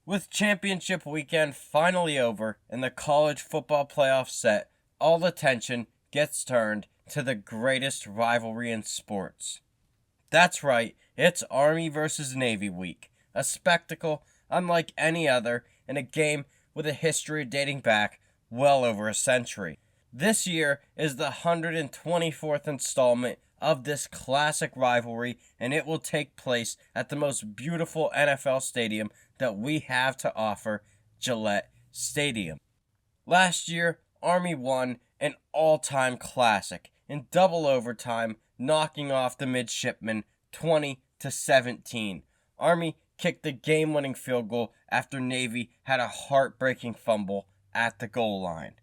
With championship weekend finally over and the college football playoff set, all attention gets turned to the greatest rivalry in sports. That's right, it's Army versus Navy week, a spectacle unlike any other and a game with a history dating back well over a century. This year is the 124th installment of this classic rivalry, and it will take place at the most beautiful NFL stadium that we have to offer, Gillette Stadium. Last year, Army won an all-time classic in double overtime, knocking off the midshipmen 20-17. Army kicked the game-winning field goal after Navy had a heartbreaking fumble at the goal line.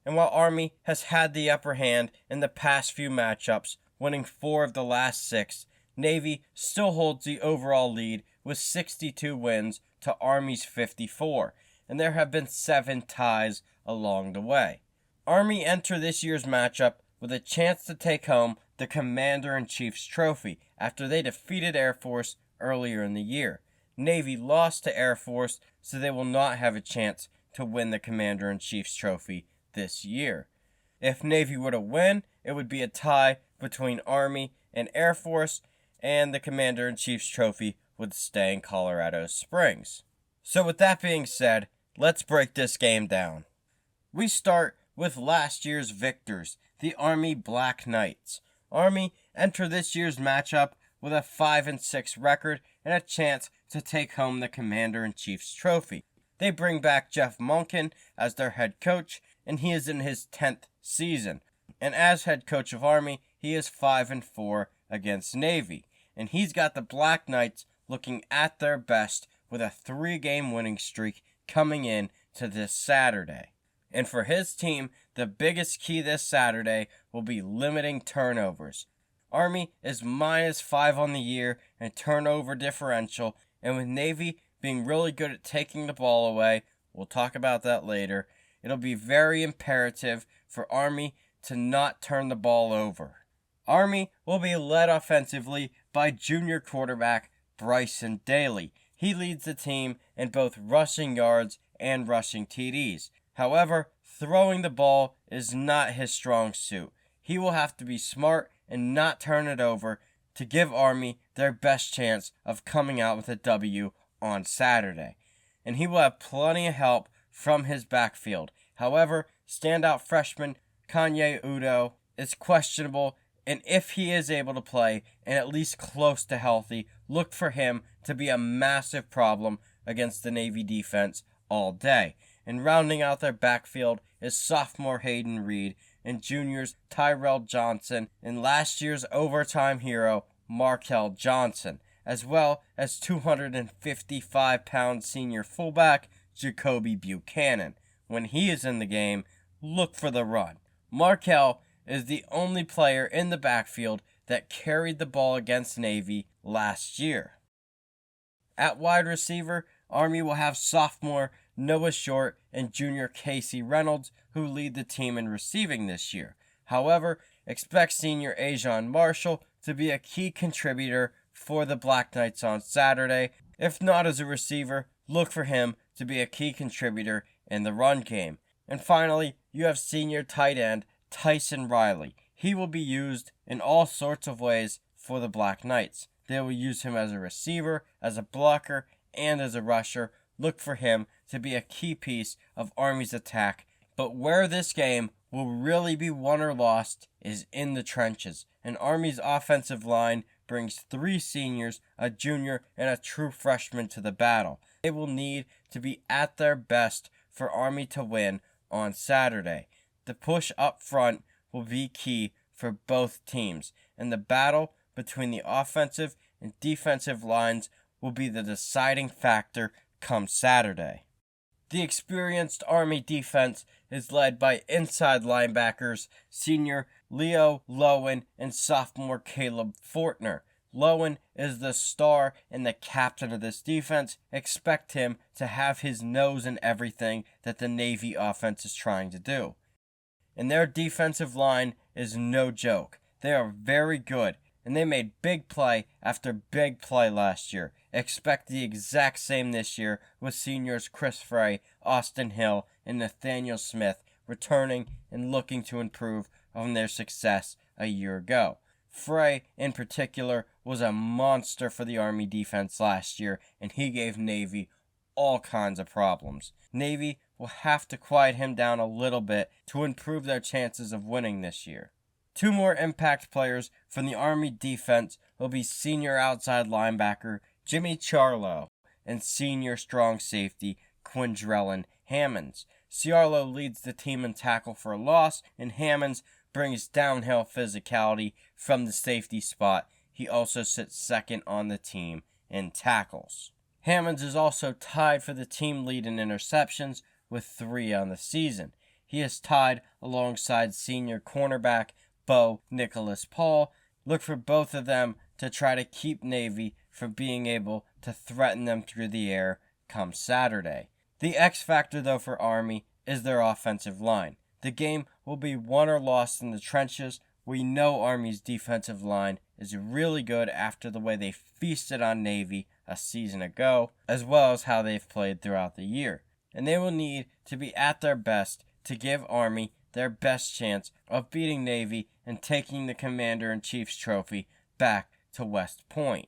And while Army has had the upper hand in the past few matchups, winning 4 of the last 6, Navy still holds the overall lead with 62 wins to Army's 54, and there have been 7 ties along the way. Army enter this year's matchup with a chance to take home the Commander-in-Chief's trophy after they defeated Air Force earlier in the year. Navy lost to Air Force, so they will not have a chance to win the Commander-in-Chief's trophy this year. If Navy were to win, it would be a tie between Army and Air Force, and the Commander-in-Chief's trophy would stay in Colorado Springs. So with that being said, let's break this game down. We start with last year's victors, the Army Black Knights. Army enter this year's matchup with a 5-6 record and a chance to take home the Commander-in-Chief's trophy. They bring back Jeff Monken as their head coach, and he is in his 10th season. And as head coach of Army, he is 5-4 against Navy. And he's got the Black Knights looking at their best with a 3-game winning streak coming in to this Saturday. And for his team, the biggest key this Saturday will be limiting turnovers. Army is -5 on the year in turnover differential, and with Navy being really good at taking the ball away, we'll talk about that later, it'll be very imperative for Army to not turn the ball over. Army will be led offensively by junior quarterback Bryson Daly. He leads the team in both rushing yards and rushing TDs. However, throwing the ball is not his strong suit. He will have to be smart and not turn it over to give Army their best chance of coming out with a W on Saturday. And he will have plenty of help from his backfield. However, standout freshman Kanye Udo is questionable, and if he is able to play and at least close to healthy, look for him to be a massive problem against the Navy defense all day. And rounding out their backfield is sophomore Hayden Reed and juniors Tyrell Johnson and last year's overtime hero Markel Johnson, as well as 255-pound senior fullback Jacoby Buchanan. When he is in the game, look for the run. Markel is the only player in the backfield that carried the ball against Navy last year. At wide receiver, Army will have sophomore Noah Short and junior Casey Reynolds, who lead the team in receiving this year. However, expect senior Ajon Marshall to be a key contributor for the Black Knights on Saturday. If not as a receiver, look for him to be a key contributor in the run game. And finally, you have senior tight end Tyson Riley. He will be used in all sorts of ways for the Black Knights. They will use him as a receiver, as a blocker, and as a rusher. Look for him to be a key piece of Army's attack. But where this game will really be won or lost is in the trenches. And Army's offensive line brings 3 seniors, a junior, and a true freshman to the battle. They will need to be at their best for Army to win on Saturday. The push up front will be key for both teams, and the battle between the offensive and defensive lines will be the deciding factor come Saturday. The experienced Army defense is led by inside linebackers senior Leo Lowen and sophomore Caleb Fortner. Lowen is the star and the captain of this defense. Expect him to have his nose in everything that the Navy offense is trying to do. And their defensive line is no joke. They are very good, and they made big play after big play last year. Expect the exact same this year with seniors Chris Frey, Austin Hill, and Nathaniel Smith returning and looking to improve on their success a year ago. Frey, in particular, was a monster for the Army defense last year, and he gave Navy all kinds of problems. Navy will have to quiet him down a little bit to improve their chances of winning this year. Two more impact players from the Army defense will be senior outside linebacker Jimmy Ciarlo and senior strong safety Quindrellin Hammonds. Ciarlo leads the team in tackle for a loss, and Hammonds brings downhill physicality from the safety spot. He also sits second on the team in tackles. Hammonds is also tied for the team lead in interceptions with 3 on the season. He is tied alongside senior cornerback Bo Nicholas Paul. Look for both of them to try to keep Navy from being able to threaten them through the air come Saturday. The X factor, though, for Army is their offensive line. The game will be won or lost in the trenches. We know Army's defensive line is really good after the way they feasted on Navy a season ago, as well as how they've played throughout the year. And they will need to be at their best to give Army their best chance of beating Navy and taking the Commander-in-Chief's trophy back to West Point.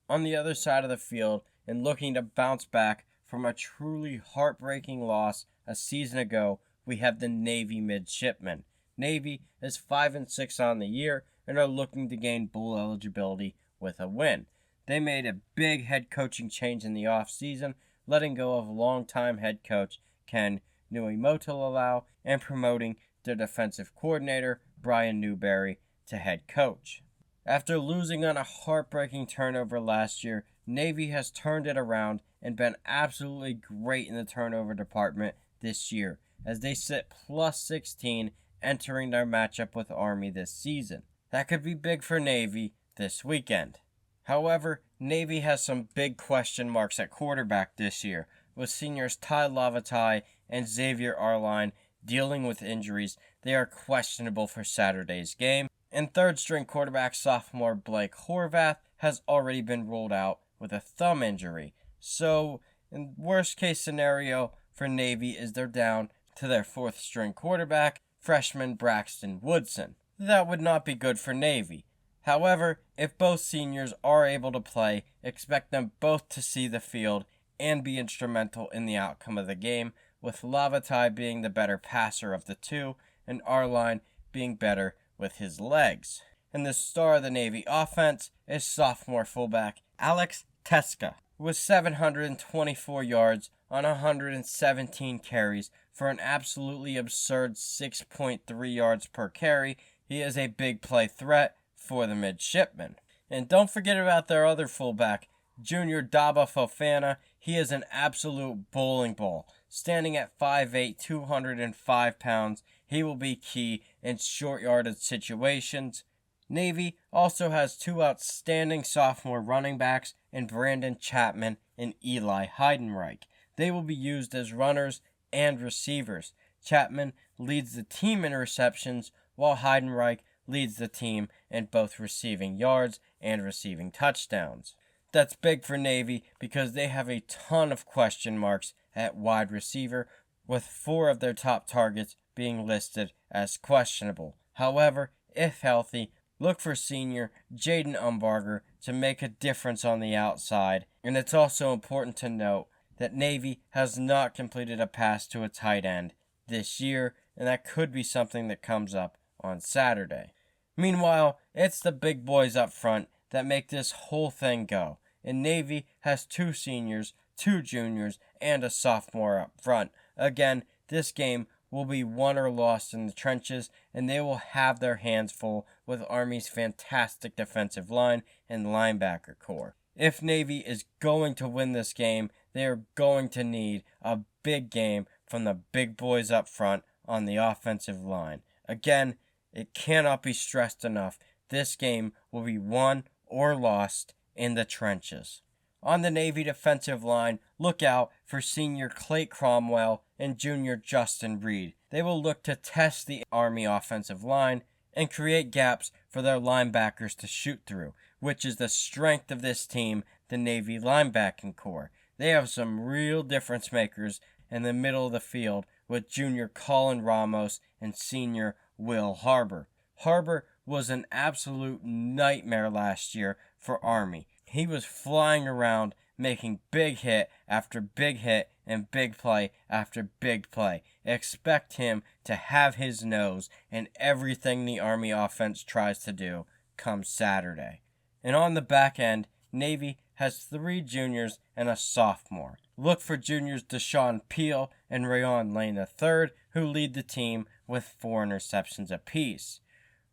On the other side of the field, and looking to bounce back from a truly heartbreaking loss a season ago, we have the Navy midshipmen. Navy is 5-6 on the year and are looking to gain bowl eligibility with a win. They made a big head coaching change in the offseason, letting go of longtime head coach Ken Niumatalolo and promoting their defensive coordinator Brian Newberry to head coach. After losing on a heartbreaking turnover last year, Navy has turned it around and been absolutely great in the turnover department this year, as they sit plus 16 entering their matchup with Army this season. That could be big for Navy this weekend. However, Navy has some big question marks at quarterback this year, with seniors Ty Lavatai and Xavier Arline dealing with injuries. They are questionable for Saturday's game. And third-string quarterback sophomore Blake Horvath has already been ruled out with a thumb injury. So, in worst-case scenario for Navy is they're down to their fourth-string quarterback, freshman Braxton Woodson. That would not be good for Navy. However, if both seniors are able to play, expect them both to see the field and be instrumental in the outcome of the game, with Lavatai being the better passer of the two and Arline being better with his legs. And the star of the Navy offense is sophomore fullback Alex Teska, with 724 yards on 117 carries for an absolutely absurd 6.3 yards per carry. He is a big play threat for the midshipmen. And don't forget about their other fullback, Junior Daba Fofana. He is an absolute bowling ball. Standing at 5'8", 205 pounds, he will be key in short yardage situations. Navy also has two outstanding sophomore running backs in Brandon Chapman and Eli Heidenreich. They will be used as runners and receivers. Chapman leads the team in receptions, while Heidenreich leads the team in both receiving yards and receiving touchdowns. That's big for Navy because they have a ton of question marks at wide receiver, with 4 of their top targets being listed as questionable. However, if healthy, look for senior Jaden Umbarger to make a difference on the outside. And it's also important to note that Navy has not completed a pass to a tight end this year, and that could be something that comes up on Saturday. Meanwhile, it's the big boys up front that make this whole thing go. And Navy has 2 seniors, 2 juniors, and a sophomore up front. Again, this game will be won or lost in the trenches, and they will have their hands full with Army's fantastic defensive line and linebacker core. If Navy is going to win this game, they are going to need a big game from the big boys up front on the offensive line. Again, it cannot be stressed enough. This game will be won or lost in the trenches. On the Navy defensive line, look out for senior Clay Cromwell and junior Justin Reed. They will look to test the Army offensive line and create gaps for their linebackers to shoot through, which is the strength of this team the Navy linebacking core. They have some real difference makers in the middle of the field with junior Colin Ramos and senior Will Harbor. Harbor was an absolute nightmare last year for Army. He was flying around making big hit after big hit and big play after big play. Expect him to have his nose in everything the Army offense tries to do come Saturday. And on the back end, Navy has 3 juniors and a sophomore. Look for juniors Deshaun Peel and Rayon Lane III, who lead the team with 4 interceptions apiece.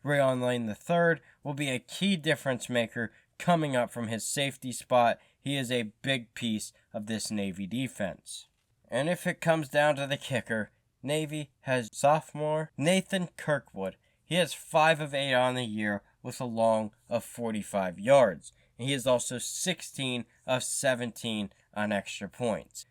Rayon Lane III will be a key difference maker coming up from his safety spot. He is a big piece of this Navy defense. And if it comes down to the kicker, Navy has sophomore Nathan Kirkwood. He has 5 of 8 on the year with a long of 45 yards. He is also 16 of 17 on extra points.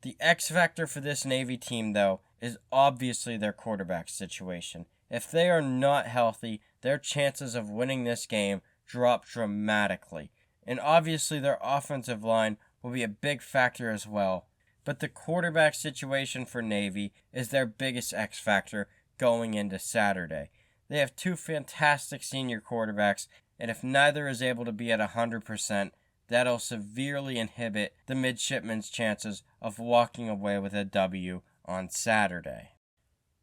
The X factor for this Navy team, though, is obviously their quarterback situation. If they are not healthy, their chances of winning this game drop dramatically. And obviously their offensive line will be a big factor as well. But the quarterback situation for Navy is their biggest X factor going into Saturday. They have 2 fantastic senior quarterbacks, and if neither is able to be at 100%, that'll severely inhibit the midshipmen's chances of walking away with a W on Saturday.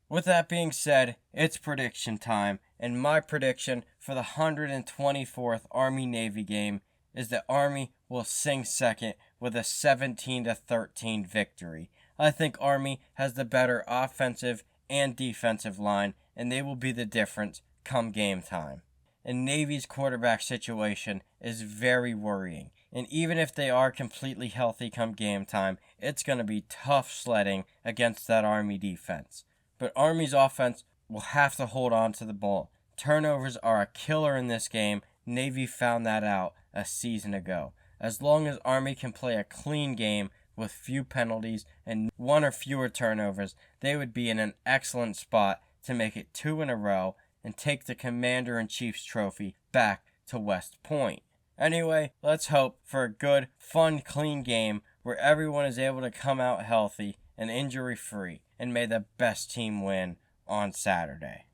With that being said, it's prediction time, and my prediction for the 124th Army-Navy game is that Army will sing second with a 17-13 victory. I think Army has the better offensive and defensive line, and they will be the difference come game time. And Navy's quarterback situation is very worrying. And even if they are completely healthy come game time, it's going to be tough sledding against that Army defense. But Army's offense will have to hold on to the ball. Turnovers are a killer in this game. Navy found that out a season ago. As long as Army can play a clean game with few penalties and 1 or fewer turnovers, they would be in an excellent spot to make it 2 in a row and take the Commander-in-Chief's trophy back to West Point. Anyway, let's hope for a good, fun, clean game where everyone is able to come out healthy and injury-free, and may the best team win on Saturday.